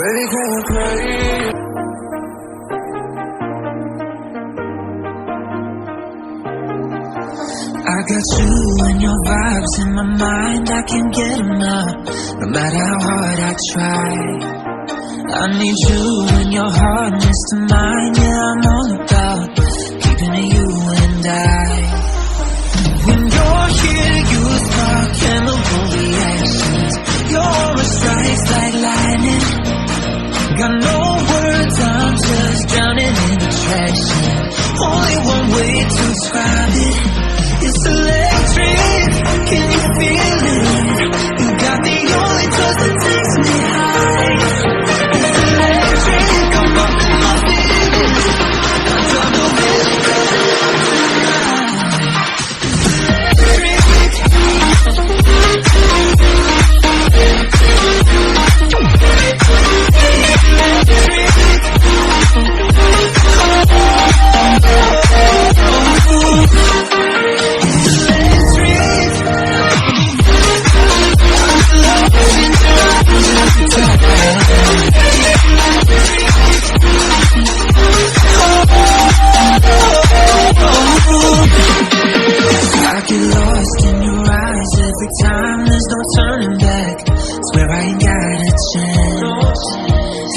Baby, going crazy. I got you and your vibes in my mind, I can't get enough, no matter how hard I try. I need you and your hardness to mine, yeah, I'm all about keeping it you and I. When you're here, you spark chemical reactions, your aura strikes like lightning. Got no words, I'm just drowning in attraction, only one way to describe it. It's electric, can you feel it? You got the only touch that takes me high. It's electric, I'm up in my feelings, I don't know where to go tonight. I get lost in your eyes every time, there's no turning back. Swear I ain't got a chance.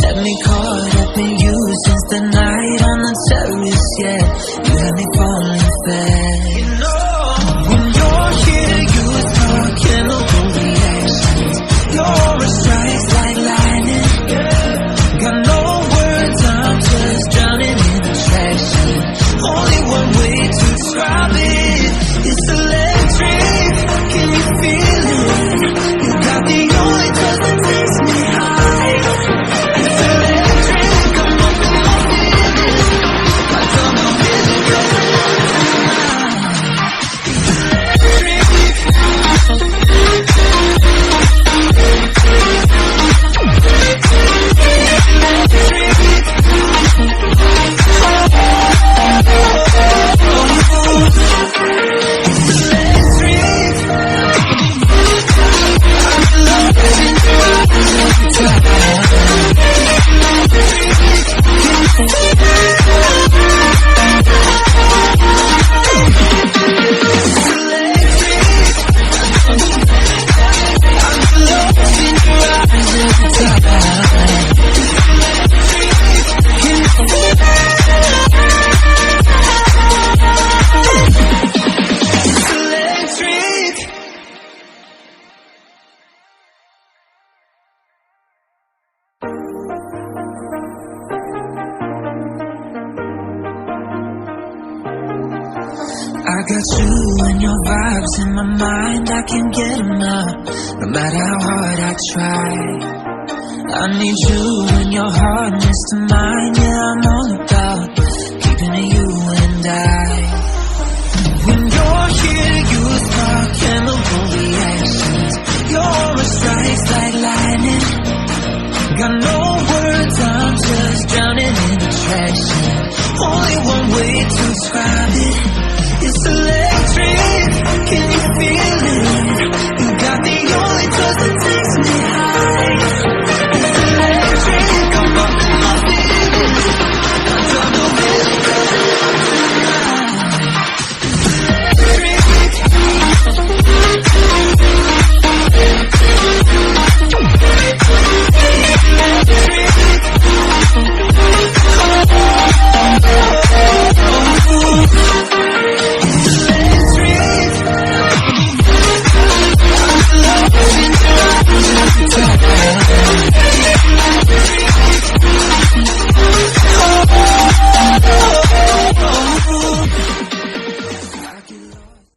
Had me caught up in you since the night on the terrace, yeah. You had me falling fast. When you're here, you spark chemical reactions, your aura strikes like lightning. Got no words, I'm just drowning in attraction, only one way to describe it. It's electric, can you feel it? You got the only touch that takes me high. It's electric, I'm up in my feelings, I don't know where to go tonight. It's I got you and your vibes in my mind, I can't get enough, no matter how hard I try. I need you and your hardness to mine, yeah, I'm all about keeping it you and I.